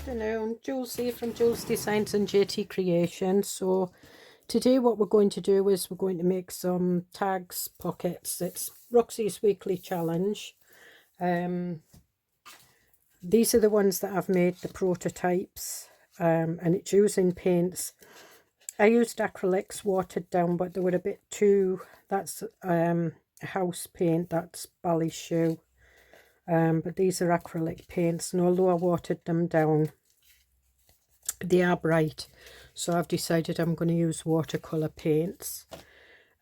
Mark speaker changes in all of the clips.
Speaker 1: Afternoon, Jules here from Joolsedesigns and JT Creations. So today what we're going to do is we're going to make some tags pockets. It's Roxy's weekly challenge. These are the ones that I've made, the prototypes, and it's using paints. I used acrylics watered down, but they were a bit too, that's house paint, that's Bally Shoe. But these are acrylic paints, and although I watered them down, they are bright, so I've decided I'm going to use watercolour paints.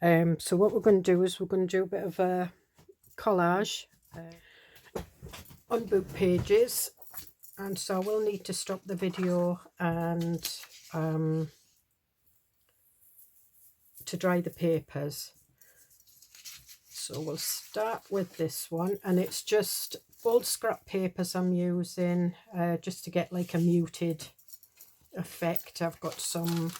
Speaker 1: So what we're going to do is we're going to do a bit of a collage on book pages, and so I will need to stop the video and to dry the papers. So we'll start with this one, and it's just old scrap papers I'm using just to get like a muted effect. I've got some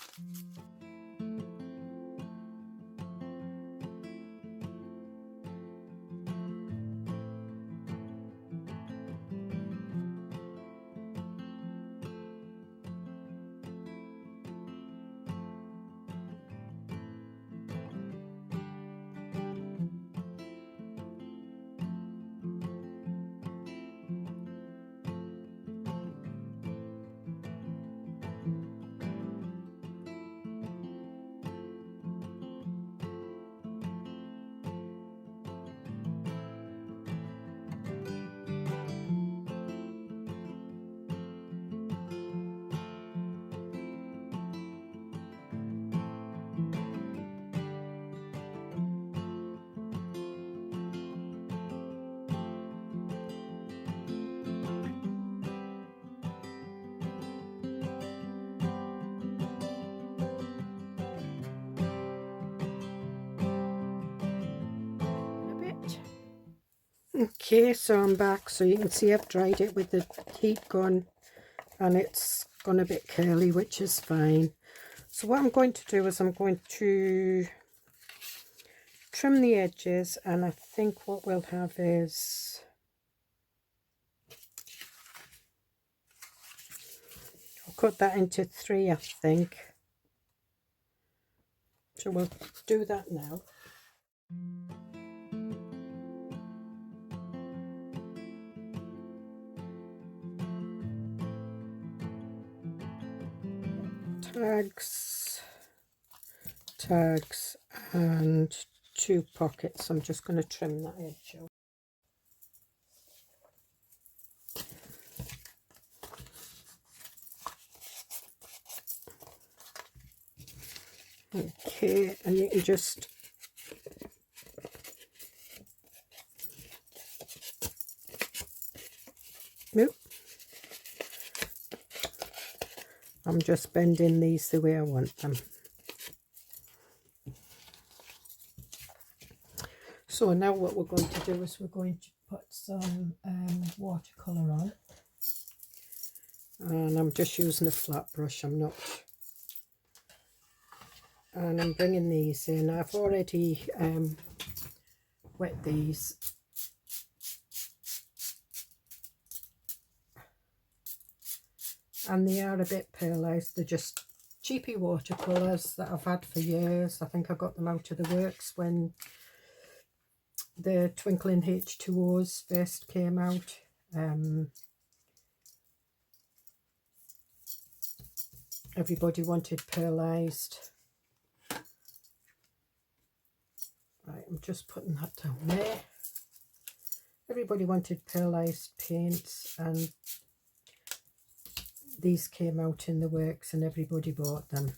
Speaker 1: Okay, so I'm back. So you can see I've dried it with the heat gun, and it's gone a bit curly, which is fine. So what I'm going to do is I'm going to trim the edges, and I think what we'll have is I'll cut that into 3, I think. So we'll do that now. Tags and 2 pockets. I'm just going to trim that edge off. Okay, and you can just nope. I'm just bending these the way I want them. So now what we're going to do is we're going to put some watercolour on, and I'm just using a flat brush. I'm bringing these in. I've already wet these. And they are a bit pearlised. They're just cheapy watercolours that I've had for years. I think I got them out of the works when the Twinkling H2Os first came out. Everybody wanted pearlised. Right, I'm just putting that down there. Everybody wanted pearlised paints, and these came out in the works and everybody bought them.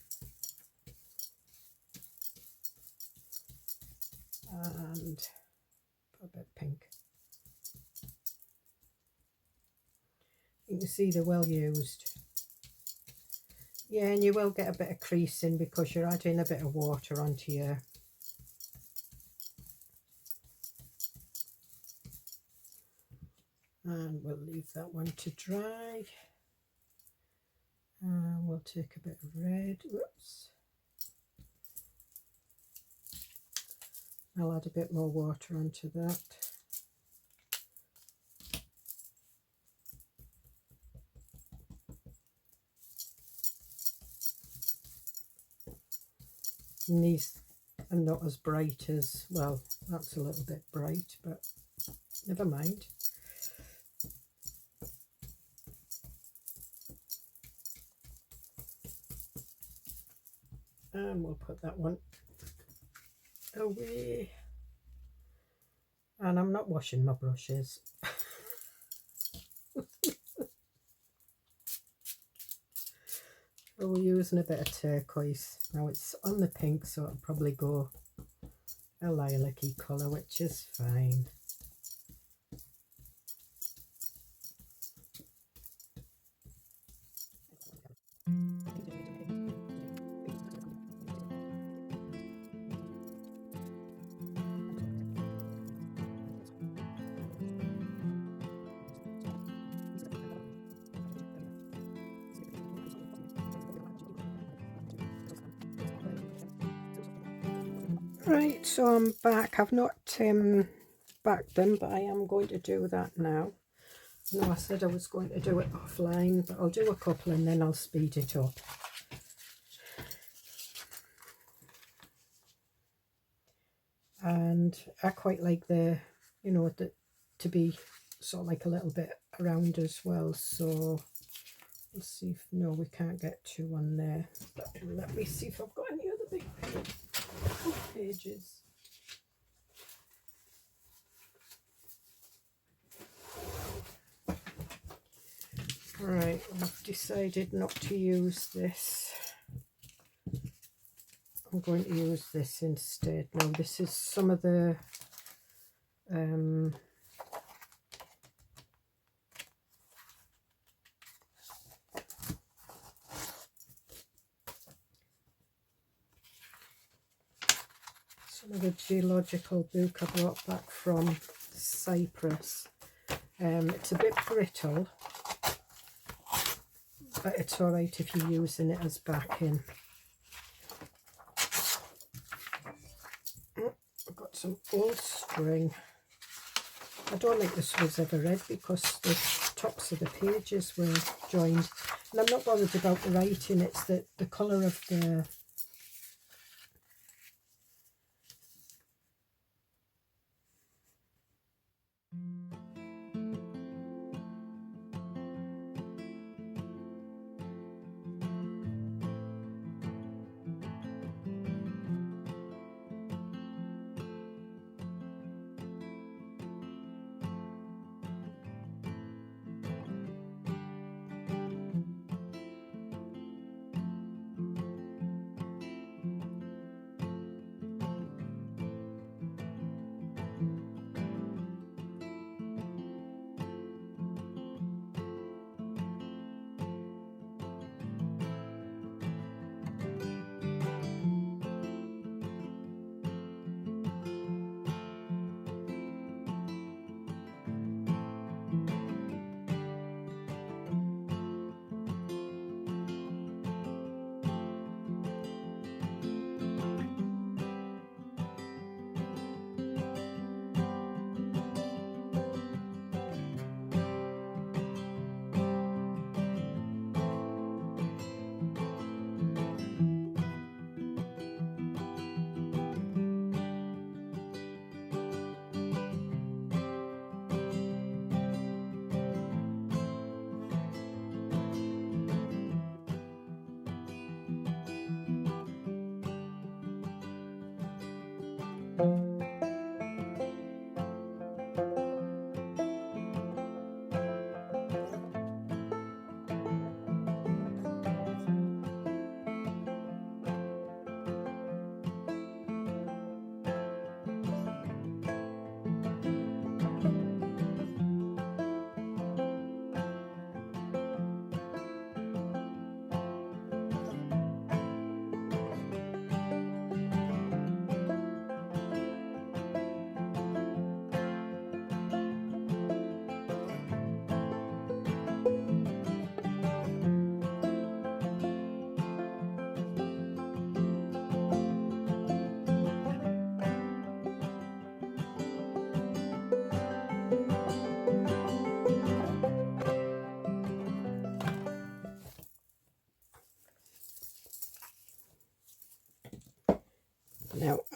Speaker 1: And a bit pink. You can see they're well used. Yeah, and you will get a bit of creasing because you're adding a bit of water onto your and we'll leave that one to dry. And we'll take a bit of red. Whoops. I'll add a bit more water onto that. And these are not as bright as, well, that's a little bit bright, but never mind. And we'll put that one away. And I'm not washing my brushes. So we're using a bit of turquoise. Now it's on the pink, so it'll probably go a lilac-y colour, which is fine. Right, so I'm back. I've not backed them, but I am going to do that now. No, I said I was going to do it offline, but I'll do a couple and then I'll speed it up. And I quite like the, you know, to be sort of like a little bit around as well. So let's see if, no, we can't get two on there. But let me see if I've got any other big pages. Right, I've decided not to use this. I'm going to use this instead. Now this is some of the geological book I brought back from Cyprus. It's a bit brittle, but it's alright if you're using it as backing. I've got some old string. I don't think this was ever read because the tops of the pages were joined. And I'm not bothered about the writing, it's the colour of the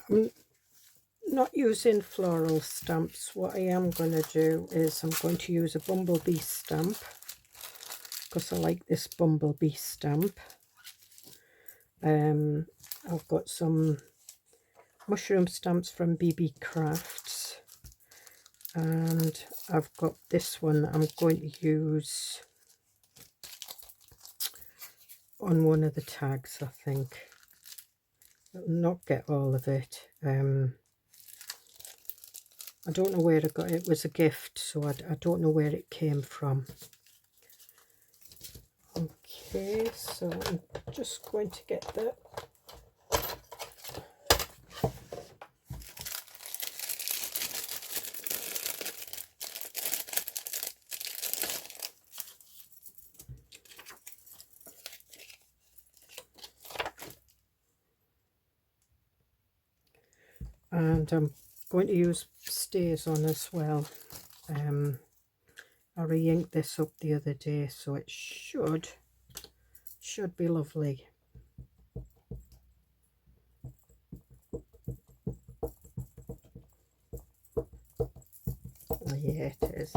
Speaker 1: I'm not using floral stamps. What I am going to do is I'm going to use a bumblebee stamp, because I like this bumblebee stamp. I've got some mushroom stamps from BB Crafts, and I've got this one I'm going to use on one of the tags, I think. I'll not get all of it. I don't know where I got it. It was a gift, so I don't know where it came from. Okay, so I'm just going to get the and I'm going to use stays on as well. I re-inked this up the other day, so it should be lovely. Oh, yeah, it is.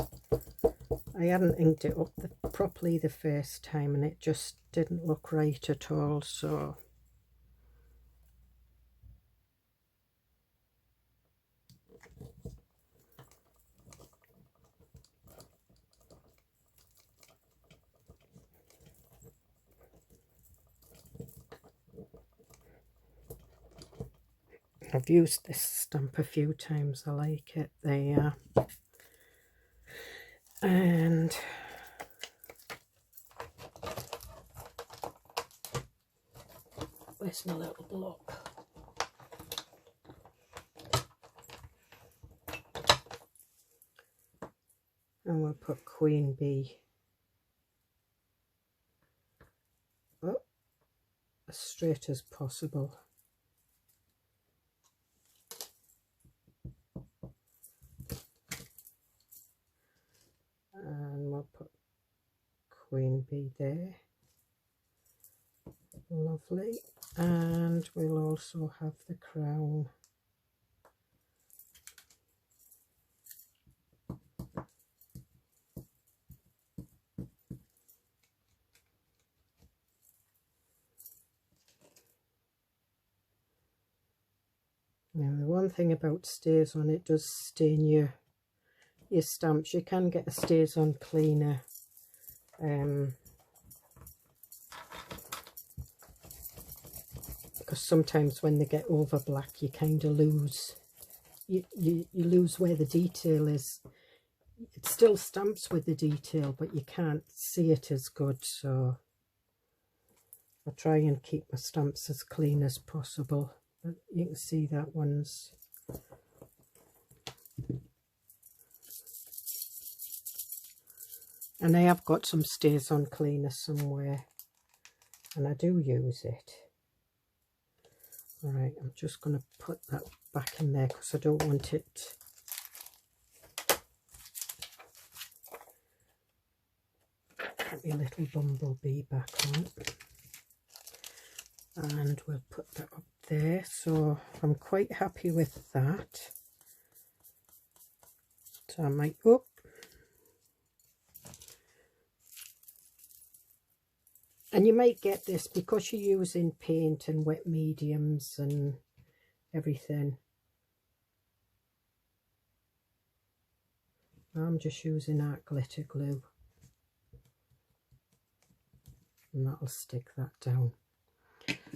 Speaker 1: I hadn't inked it up properly the first time, and it just didn't look right at all, so I've used this stamp a few times. I like it. There. And where's my little block? And we'll put Queen Bee up as straight as possible. And we'll put Queen Bee there. Lovely. And we'll also have the crown. Now, the one thing about stays on, it does stain your stamps. You can get a stays on cleaner. Because sometimes when they get over black, you kind of lose, you lose where the detail is. It still stamps with the detail, but you can't see it as good, so I try and keep my stamps as clean as possible. But you can see that one's and I have got some stays on cleaner somewhere, and I do use it. Alright, I'm just going to put that back in there because I don't want it put my little bumblebee back on. And we'll put that up there. So I'm quite happy with that. So I might and you might get this because you're using paint and wet mediums and everything. I'm just using art glitter glue, and that'll stick that down.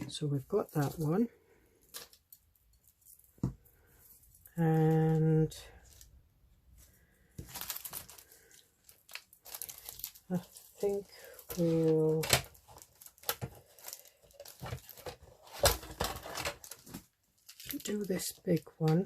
Speaker 1: So we've got that one, and I think we'll do this big one.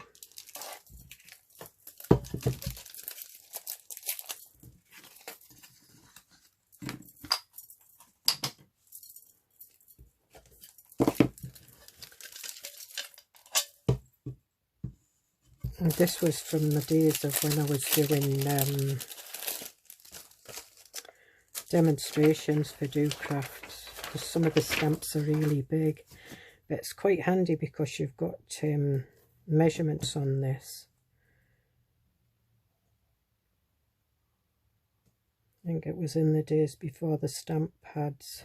Speaker 1: And this was from the days of when I was doing demonstrations for Do Crafts, because some of the stamps are really big. But it's quite handy because you've got measurements on this. I think it was in the days before the stamp pads.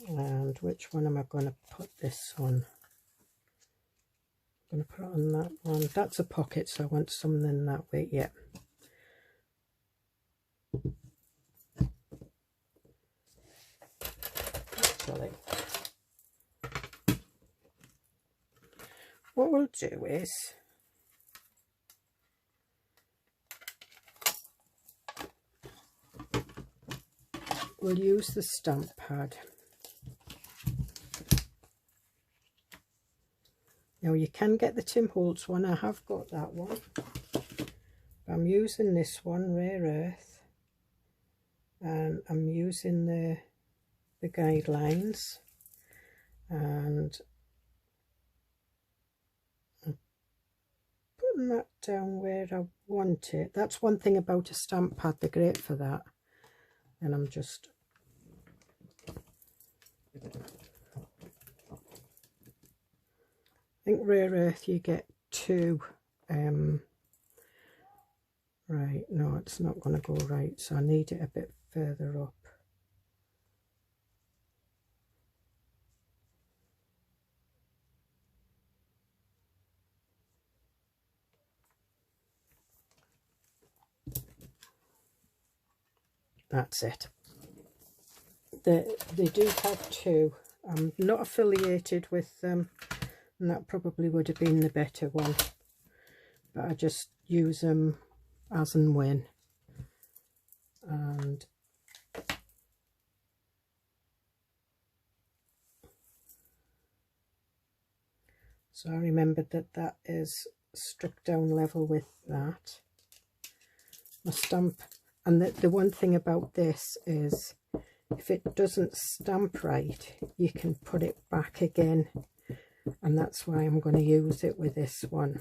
Speaker 1: And which one am I going to put this on? I'm going to put it on that one. That's a pocket, so I want something that way. Yeah. Actually, what we'll do is we'll use the stamp pad. Now you can get the Tim Holtz one, I have got that one. But I'm using this one, Rare Earth, and I'm using the guidelines, and I'm putting that down where I want it. That's one thing about a stamp pad, they're great for that. And I'm just I think Rare Earth you get 2. Right, no, it's not going to go right, so I need it a bit further up. That's it. They do have 2. I'm not affiliated with them, and that probably would have been the better one, but I just use them as and when. And so I remembered that that is struck down level with that. My stamp, and the one thing about this is if it doesn't stamp right, you can put it back again, and that's why I'm going to use it with this one.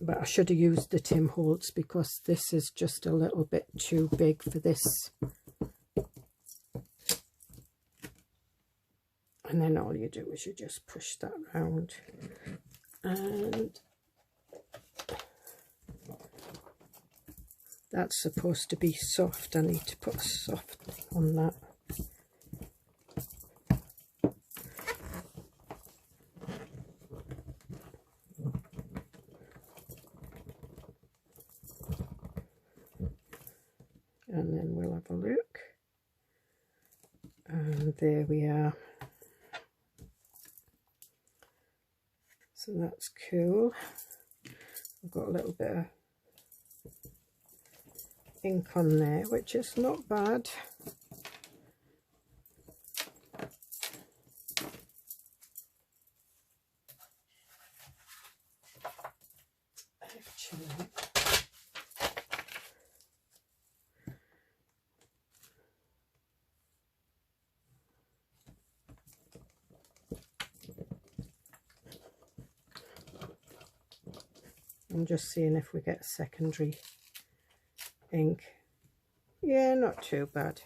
Speaker 1: But I should have used the Tim Holtz because this is just a little bit too big for this. And then all you do is you just push that round, and that's supposed to be soft. I need to put soft on that. And then we'll have a look. And there we are. So that's cool. I've got a little bit of ink on there, which is not bad. Actually, I'm just seeing if we get secondary ink. Yeah, not too bad.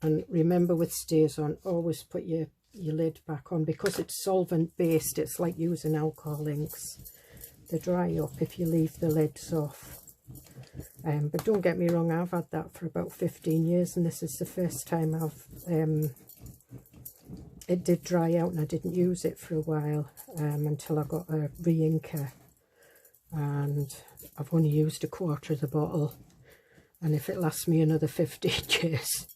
Speaker 1: And remember with stays on, always put your lid back on, because it's solvent based. It's like using alcohol inks. They dry up if you leave the lids off. But don't get me wrong, I've had that for about 15 years, and this is the first time I've it did dry out, and I didn't use it for a while until I got a re-inker, and I've only used a quarter of the bottle, and if it lasts me another 15 years,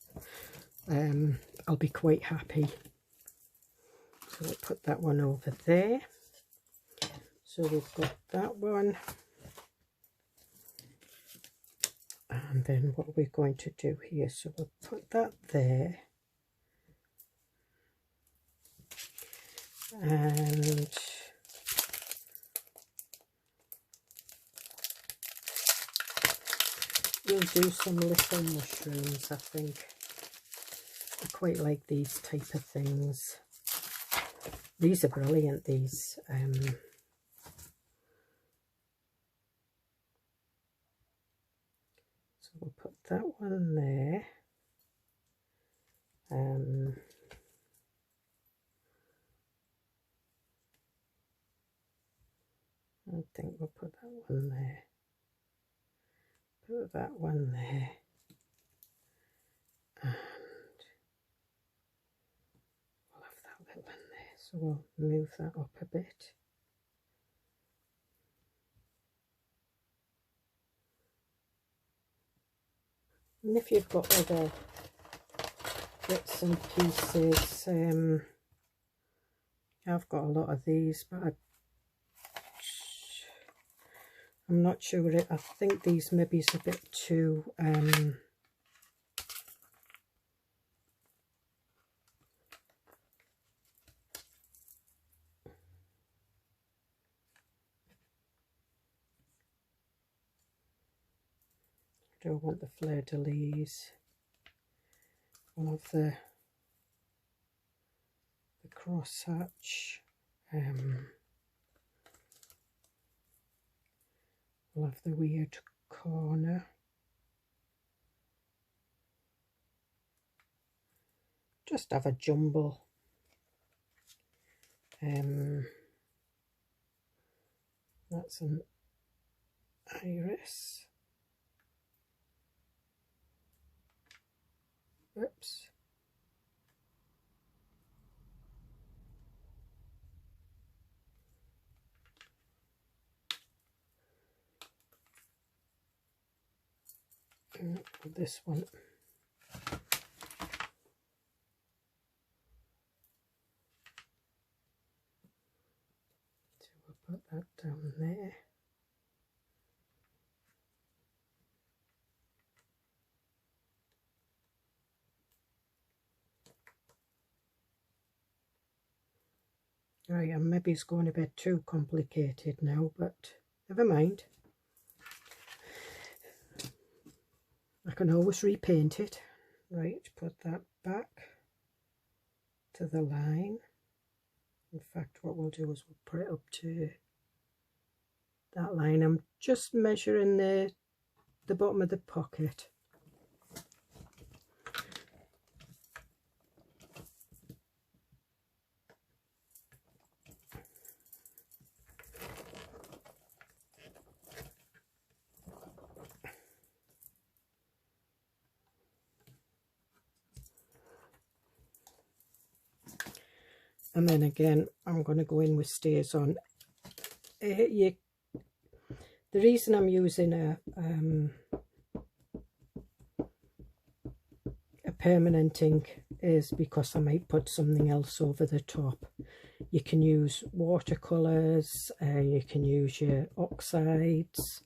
Speaker 1: I'll be quite happy. So we'll put that one over there. So we've got that one, and then what we're going to do here, so we'll put that there. And we'll do some little mushrooms, I think. I quite like these type of things. These are brilliant, these. we'll put that one there. I think we'll put that one there. Put that one there. And we'll have that little one there. So we'll move that up a bit. And if you've got other bits and pieces, I've got a lot of these, but I'm not sure. I think these maybe is a bit too I don't want the fleur-de-lis. We'll have the crosshatch. We'll have the weird corner. Just have a jumble. That's an iris. Oops. And this one. So we'll put that down there. Right, and maybe it's going a bit too complicated now, but never mind. I can always repaint it. Right, put that back to the line. In fact, what we'll do is we'll put it up to that line. I'm just measuring the bottom of the pocket. And then again, I'm going to go in with stays on. The reason I'm using a permanent ink is because I might put something else over the top. You can use watercolours, you can use your oxides,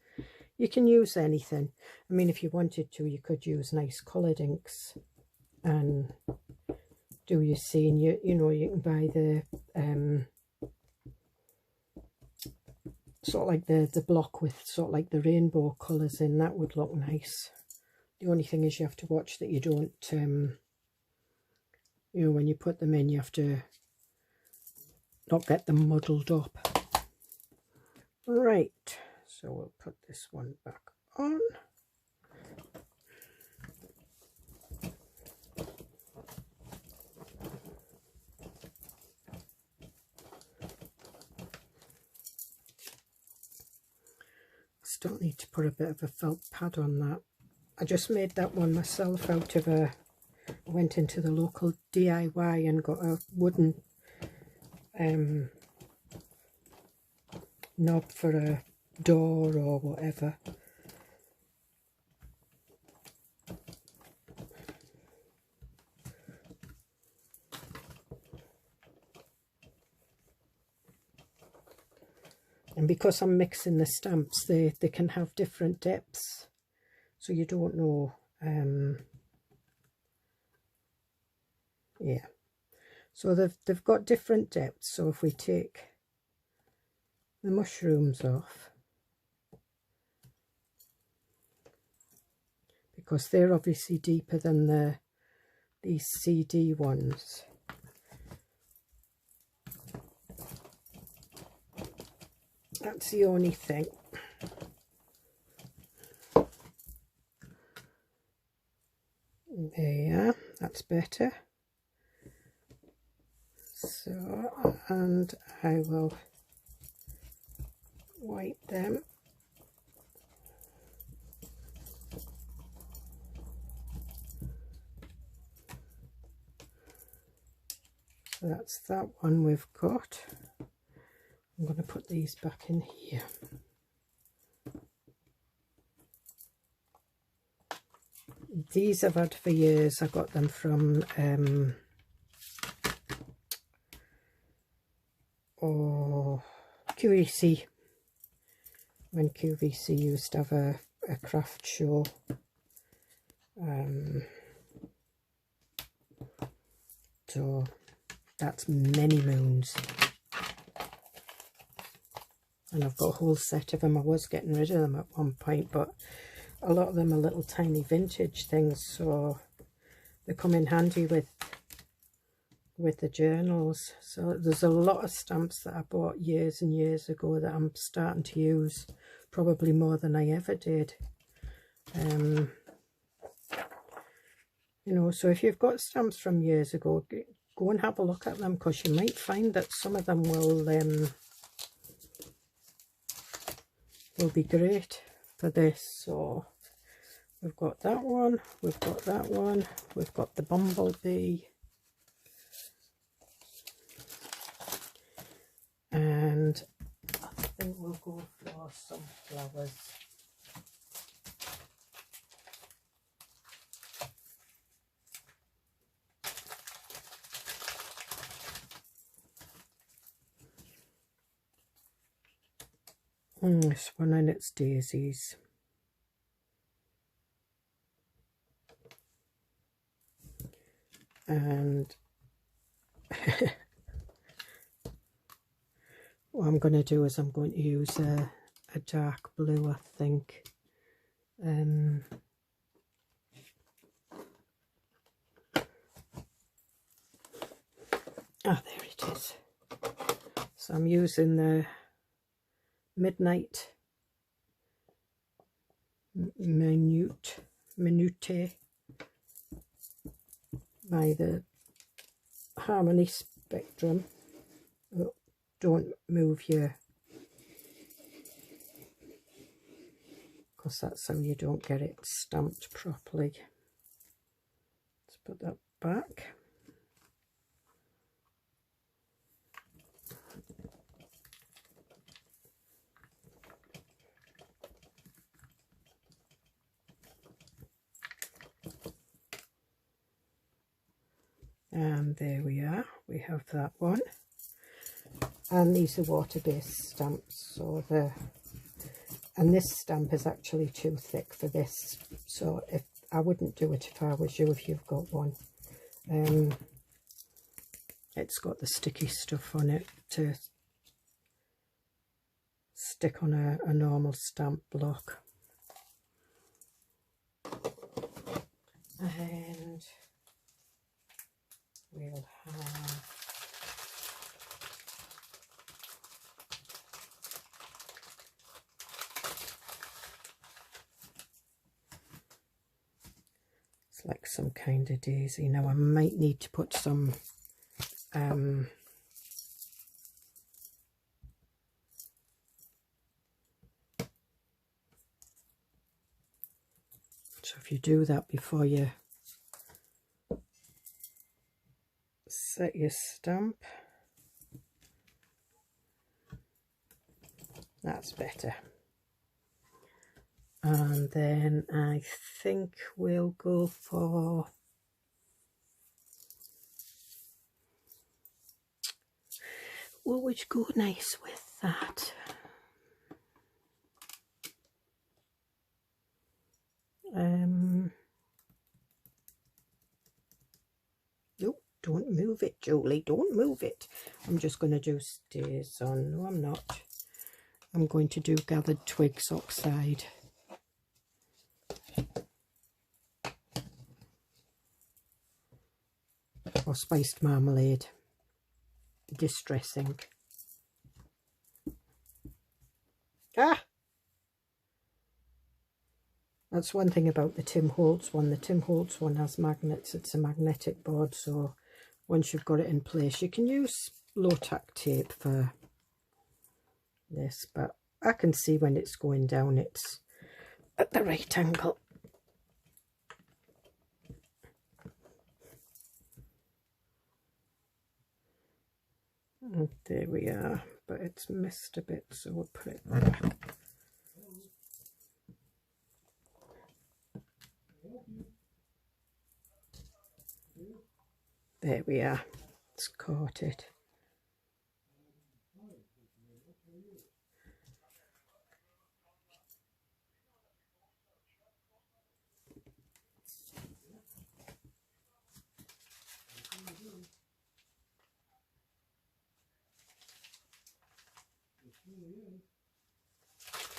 Speaker 1: you can use anything. I mean, if you wanted to, you could use nice coloured inks and do your scene. You know, you can buy the sort of like the block with sort of like the rainbow colours in. That would look nice. The only thing is you have to watch that you don't you know, when you put them in, you have to not get them muddled up. Right, so we'll put this one back on. Still need to put a bit of a felt pad on that. I just made that one myself out of I went into the local DIY and got a wooden knob for a door or whatever. And because I'm mixing the stamps, they can have different depths, so you don't know. Yeah, so they've got different depths. So if we take the mushrooms off, because they're obviously deeper than these CD ones. That's the only thing. There you are, that's better. So, and I will wipe them. So that's that one we've got. I'm going to put these back in here. These I've had for years. I got them from QVC, when QVC used to have a craft show. So that's many moons. And I've got a whole set of them. I was getting rid of them at one point, but a lot of them are little tiny vintage things, so they come in handy with the journals. So there's a lot of stamps that I bought years and years ago that I'm starting to use, probably more than I ever did. You know, so if you've got stamps from years ago, go and have a look at them, because you might find that some of them will be great for this. So we've got that one, we've got that one, we've got the bumblebee, and I think we'll go for some flowers. This one, and it's daisies. And what I'm going to do is I'm going to use a dark blue, I think. There it is. So I'm using the Midnight Minute by the Harmony Spectrum. Oh, don't move your, because that's how you don't get it stamped properly. Let's put that back. And there we are, we have that one. And these are water-based stamps, so and this stamp is actually too thick for this, so if I wouldn't do it if I was you, if you've got one. It's got the sticky stuff on it to stick on a normal stamp block. And we'll have it's like some kind of daisy. Now I might need to put some so if you do that before you set your stamp, that's better. And then I think we'll go for what would go nice with that? Nope, don't move it, Julie, don't move it. I'm just going to do stays on. No, I'm not. I'm going to do Gathered Twigs Oxide. Or Spiced Marmalade. Distressing. That's one thing about the Tim Holtz one. The Tim Holtz one has magnets. It's a magnetic board, so once you've got it in place, you can use low-tack tape for this, but I can see when it's going down, it's at the right angle. And there we are, but it's missed a bit, so we'll put it back. There we are, it's caught it.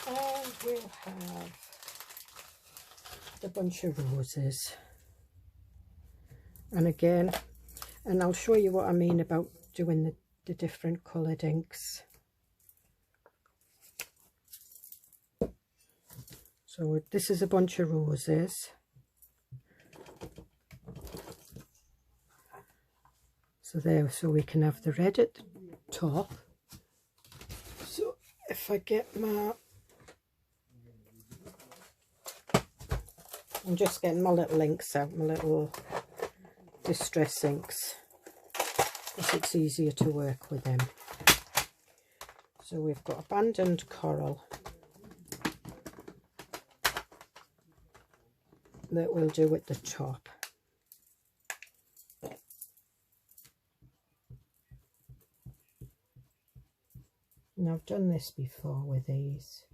Speaker 1: And we'll have the bunch of roses. And again, and I'll show you what I mean about doing the different coloured inks. So this is a bunch of roses. So there, so we can have the red at the top. So if I get my, I'm just getting my little inks out, my little distress inks, because it's easier to work with them. So we've got abandoned coral that we'll do at the top. And I've done this before with these.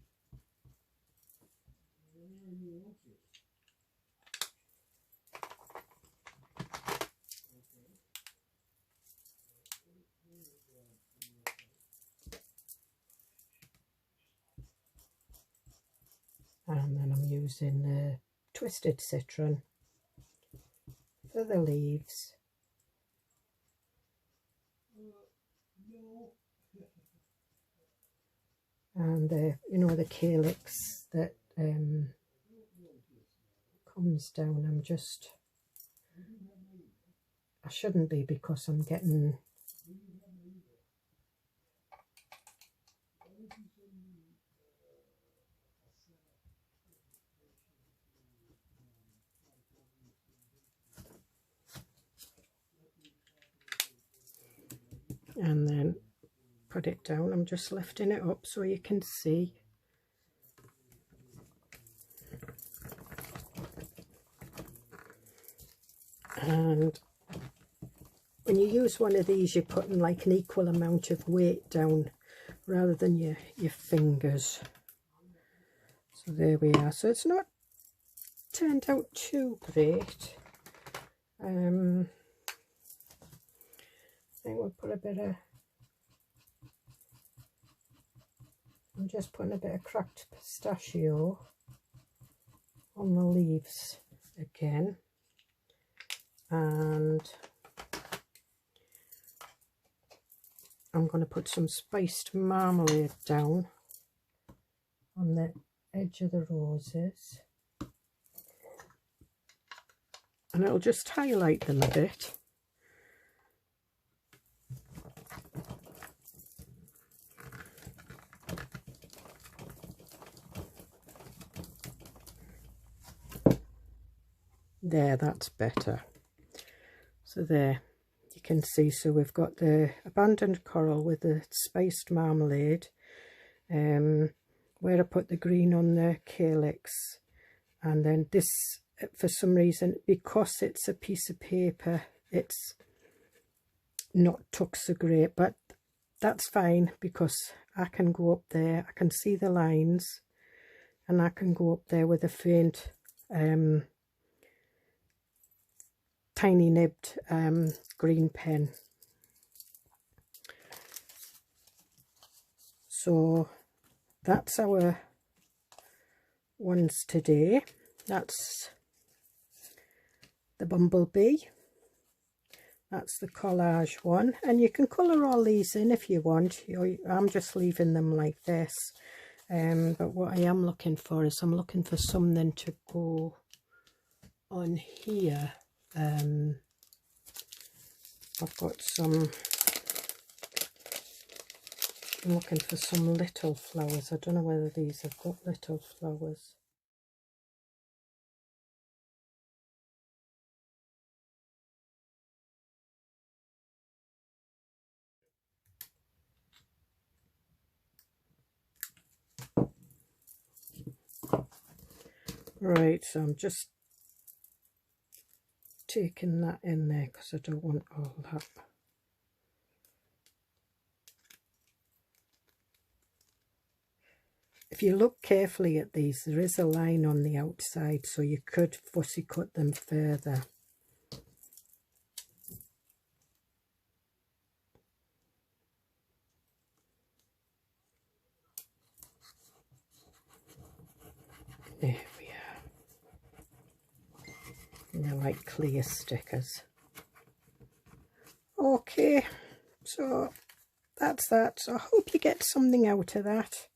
Speaker 1: And then I'm using the twisted citron for the leaves. And the, you know, the calyx that comes down, I'm just, I shouldn't be, because I'm getting, and then put it down. I'm just lifting it up so you can see. And when you use one of these, you're putting like an equal amount of weight down rather than your fingers. So there we are. So it's not turned out too great. I think we'll put a bit of, I'm just putting a bit of cracked pistachio on the leaves again, and I'm going to put some spiced marmalade down on the edge of the roses, and it'll just highlight them a bit. There, that's better. So there, you can see, so we've got the abandoned coral with the spiced marmalade, where I put the green on the calyx, and then this, for some reason, because it's a piece of paper, it's not took so great, but that's fine, because I can go up there, I can see the lines, and I can go up there with a faint tiny nibbed green pen. So that's our ones today. That's the bumblebee, that's the collage one, and you can colour all these in if you want. I'm just leaving them like this, But what I am looking for is I'm looking for something to go on here. I've got some, I'm looking for some little flowers. I don't know whether these have got little flowers. Right, so I'm just taking that in there because I don't want all that. If you look carefully at these, there is a line on the outside, so you could fussy cut them further. There we are. And they're like clear stickers. Okay, so that's that. So I hope you get something out of that.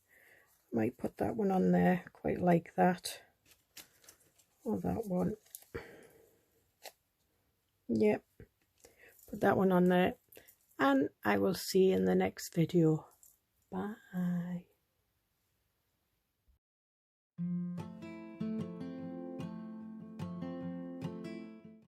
Speaker 1: Might put that one on there, quite like that. Or that one. Yep. Put that one on there. And I will see you in the next video. Bye.